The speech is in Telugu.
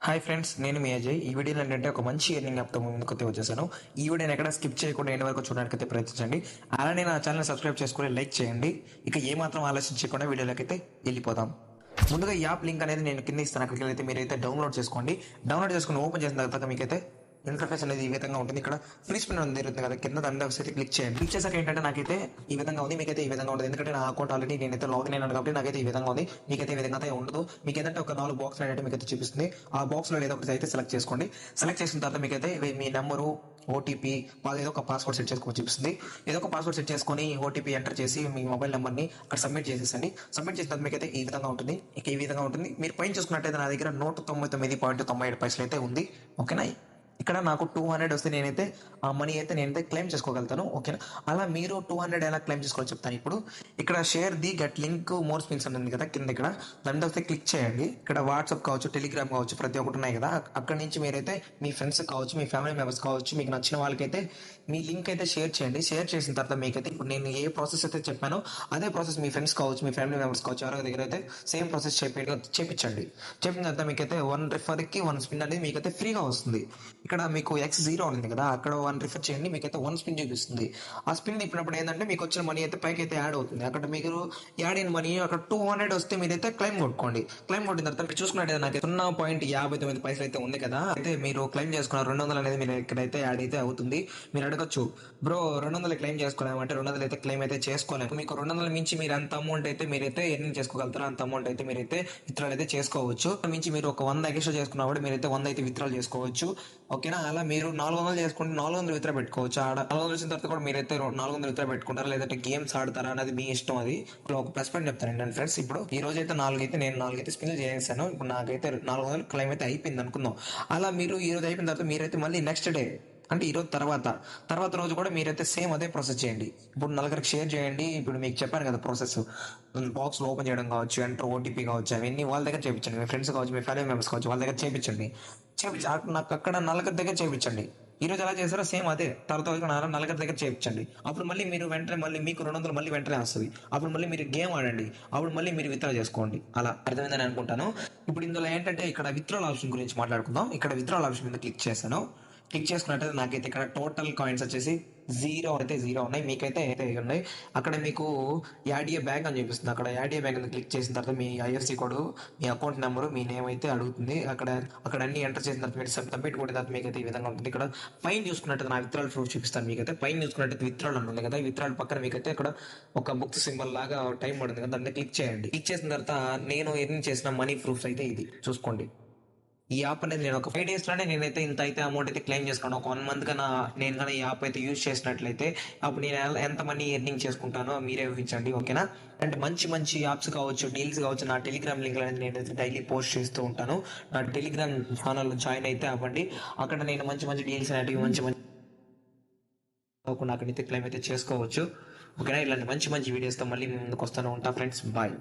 హాయ్ ఫ్రెండ్స్, నేను మీ అజయ్. ఈ వీడియోలో ఏంటంటే ఒక మంచి ఎర్నింగ్ యాప్తో ముందుకైతే వచ్చేసాను. ఈ వీడియోని ఎక్కడ స్కిప్ చేయకుండా ఎండ్ వరకు చూడడానికైతే ప్రయత్నించండి. అలానే నా ఛానల్ సబ్స్క్రైబ్ చేసుకుని లైక్ చేయండి. ఇక ఏమాత్రం ఆలస్యం చేయకుండా వీడియోలోకి అయితే వెళ్ళిపోదాం. ముందుగా ఈ యాప్ లింక్ అనేది నేను కింద ఇస్తాను. అక్కడికి అయితే మీరైతే డౌన్లోడ్ చేసుకోండి. డౌన్లోడ్ చేసుకుని ఓపెన్ చేసిన తర్వాత మీకైతే ఇంటర్ఫేస్ అనేది ఈ విధంగా ఉంటుంది. ఇక్కడ ఫ్రీ స్పిన్ ఉంది కదా కింద, దాని అయితే క్లిక్ చేయండి. క్లిక్ చేసాక ఏంటంటే నాకైతే ఈ విధంగా ఉంది, మీకైతే ఈ విధంగా ఉంటుంది. ఎందుకంటే నా అకౌంట్ ఆల్రెడీ నేనైతే లాగిన్ అయినాను కాబట్టి నాకైతే ఈ విధంగా ఉంది. మీకైతే ఈ విధంగా అయితే ఉండదు. మీకు ఏంటంటే ఒక 4 బాక్స్ అయితే మీకైతే చూపిస్తుంది. ఆ బాక్స్ లో ఏదో ఒకటి అయితే సెలెక్ట్ చేసుకోండి. సెలెక్ట్ చేసిన తర్వాత మీకైతే మీ నెంబరు, ఓటీపీ, ఏదో ఒక పాస్వర్డ్ సెట్ చేసుకోవచ్చు చూపిస్తుంది. ఏదో ఒక పాస్వర్డ్ సెట్ చేసుకొని ఓటీపీ ఎంటర్ చేసి మీ మొబైల్ నెంబర్ని అక్కడ సబ్మిట్ చేసేసండి. సబ్మిట్ చేసిన తర్వాత మీకైతే ఈ విధంగా ఉంటుంది. ఇక ఈ విధంగా ఉంటుంది. మీరు పైన చూసుకున్నట్టయితే నా దగ్గర 199.97 అయితే ఉంది. ఓకేనా? ఇక్కడ నాకు 200 వస్తే నేనైతే ఆ మనీ అయితే నేనైతే క్లెయిమ్ చేసుకోగలుగుతాను. ఓకేనా? అలా మీరు 200 ఎలా క్లెయిమ్ చేసుకోవాలో చెప్తాను ఇప్పుడు. ఇక్కడ share the get link more spins ఉంటుంది కదా కింద, ఇక్కడ దాంట్లో వస్తే క్లిక్ చేయండి. ఇక్కడ వాట్సాప్ కావచ్చు, టెలిగ్రామ్ కావచ్చు, ప్రతి ఒక్కటి ఉన్నాయి కదా. అక్కడ నుంచి మీరైతే మీ ఫ్రెండ్స్ కావచ్చు, మీ ఫ్యామిలీ మెంబర్స్ కావచ్చు, మీకు నచ్చిన వాళ్ళకైతే మీ లింక్ అయితే షేర్ చేయండి. షేర్ చేసిన తర్వాత మీకైతే ఇప్పుడు నేను ఏ ప్రాసెస్ అయితే చెప్పానో అదే ప్రాసెస్ మీ ఫ్రెండ్స్ కావచ్చు, మీ ఫ్యామిలీ మెంబర్స్ కావచ్చు, ఎవరి దగ్గర అయితే సేమ్ ప్రాసెస్ చేపించండి. చెప్పిన తర్వాత మీకైతే 1 రిఫర్కి 1 స్పిన్ అనేది మీకైతే ఫ్రీగా వస్తుంది. ఇక్కడ మీకు X0 ఉంది కదా, అక్కడ 1 రిఫర్ చేయండి, మీకైతే 1 స్పిన్ చూపిస్తుంది. ఆ స్పిన్ తిప్పినప్పుడు ఏంటంటే మీకు వచ్చిన మనీ అయితే పైకి అయితే యాడ్ అవుతుంది. అక్కడ మీకు యాడ్ అయిన మనీ అక్కడ 200 వస్తే మీరైతే క్లెయిమ్ కొట్టుకోండి. క్లెయిమ్ కొట్టిన తర్వాత మీరు చూసుకున్నట్టయితే నాకు 0.59 పైసలు అయితే ఉంది కదా, అయితే మీరు క్లెయిమ్ చేసుకున్న 200 అనేది మీరు ఇక్కడైతే యాడ్ అయితే అవుతుంది. మీరు అడగచ్చు, బ్రో 200 క్లెయిమ్ చేసుకోలేము అంటే 200 అయితే క్లెయిమ్ అయితే చేసుకోలేము. మీకు 200 మించి మీరు అంత అమౌంట్ అయితే మీరైతే ఎర్నింగ్ చేసుకోగలుగుతారు. అంత అమౌంట్ అయితే మీరైతే విత్డ్రాల్ అయితే చేసుకోవచ్చు. మించి మీరు ఒక 100 ఎక్స్ట్రా చేసుకున్నా కూడా మీరైతే 100 అయితే విత్డ్రాల్ చేసుకోవచ్చు. ఓకేనా? అలా మీరు 400 చేసుకుంటే 400 విత్డ్రా పెట్టుకోవచ్చు. ఆడ 400 వచ్చిన తర్వాత కూడా మీరైతే 400 విత్డ్రా పెట్టుకుంటారా, లేదంటే గేమ్స్ ఆడతారా అనేది మీ ఇష్టం. అది ఇప్పుడు ఒక ప్లస్ పాయింట్ చెప్తాను ఏంటంటే ఫ్రెండ్స్, ఇప్పుడు ఈ రోజు అయితే నేను 4 అయితే స్పిన్ చేసాను. ఇప్పుడు నాకైతే 400 క్లెయిమ్ అయితే అయిపోయింది అనుకుందాం. అలా మీరు ఈ రోజు అయిపోయిన తర్వాత మీరైతే మళ్ళీ నెక్స్ట్ డే అంటే ఈరోజు తర్వాత రోజు కూడా మీరైతే సేమ్ అదే ప్రాసెస్ చేయండి. ఇప్పుడు నలుగురికి షేర్ చేయండి. ఇప్పుడు మీకు చెప్పాను కదా ప్రాసెస్, బాక్స్ ఓపెన్ చేయడం కావచ్చు, ఎంటర్ ఓటీపీ కావచ్చు, అవన్నీ వాళ్ళ దగ్గర చేయించండి. మీ ఫ్రెండ్స్ కావచ్చు, మీ ఫ్యామిలీ మెంబర్స్ కావచ్చు, వాళ్ళ దగ్గర చేయించండి. నాకు అక్కడ నలుగురి దగ్గర చేయించండి. ఈ రోజు ఎలా చేస్తారో సేమ్ అదే తర్వాత నలుగురి దగ్గర చేయించండి. అప్పుడు మళ్ళీ మీరు వెంటనే మళ్ళీ మీకు 200 మళ్ళీ వెంటనే వస్తుంది. అప్పుడు మళ్ళీ మీరు గేమ్ ఆడండి. అప్పుడు మళ్ళీ మీరు విత్డ్రా చేసుకోండి. అలా అర్థమైందని అనుకుంటాను. ఇప్పుడు ఇందులో ఏంటంటే ఇక్కడ విత్డ్రాల్ ఆప్షన్ గురించి మాట్లాడుకుందాం. ఇక్కడ విత్డ్రాల్ ఆప్షన్ మీద క్లిక్ చేశాను. క్లిక్ చేసుకున్నట్టయితే నాకైతే ఇక్కడ టోటల్ కాయిన్స్ వచ్చేసి 0 ఉన్నాయి. మీకైతే అయితే ఉన్నాయి. అక్కడ మీకు యాడియే బ్యాంక్ అని చూపిస్తుంది. అక్కడ యాడియే బ్యాంక్ అని క్లిక్ చేసిన తర్వాత మీ ఐఎఫ్సి కోడ్, మీ అకౌంట్ నెంబరు, మీ నేమ్ అయితే అడుగుతుంది. అక్కడ అన్ని ఎంటర్ చేసిన తర్వాత మీరు సబ్మిట్ కొట్టిన తర్వాత మీకైతే ఈ విధంగా ఉంటుంది. ఇక్కడ పైన చూసుకున్నట్టు నా విత్డ్రాల్ ప్రూఫ్ చూపిస్తాను. మీకైతే పైన చూసుకున్నట్టు విత్డ్రాల్ ఉంటుంది కదా, విత్డ్రాల్ పక్కన మీకైతే ఇక్కడ ఒక బుక్ సింబల్ లాగా టైం పడుతుంది కదా, దాన్ని క్లిక్ చేయండి. క్లిక్ చేసిన తర్వాత నేను ఎర్న్ చేసిన మనీ ప్రూఫ్స్ అయితే ఇది చూసుకోండి. ఈ యాప్ అనేది నేను ఒక 5 days లోనే నేనైతే ఇంత అయితే అమౌంట్ అయితే క్లెయిమ్ చేసుకున్నాను. ఒక 1 month గా నేను కానీ ఈ యాప్ అయితే యూజ్ చేసినట్లయితే అప్పుడు నేను ఎంత మనీ ఎర్నింగ్ చేసుకుంటానో మీరే ఊహించండి. ఓకేనా? అంటే మంచి మంచి యాప్స్ కావచ్చు, డీల్స్ కావచ్చు, నా టెలిగ్రామ్ లింక్ అనేది నేనైతే డైలీ పోస్ట్ చేస్తూ ఉంటాను. నా టెలిగ్రామ్ ఛానల్ జాయిన్ అయితే అవ్వండి. అక్కడ నేను మంచి మంచి డీల్స్ అనేటివి మంచి అక్కడైతే క్లెయిమ్ అయితే చేసుకోవచ్చు. ఓకేనా? ఇలాంటి మంచి మంచి వీడియోస్తో మళ్ళీ ముందుకు వస్తూనే ఉంటా ఫ్రెండ్స్. బాయ్.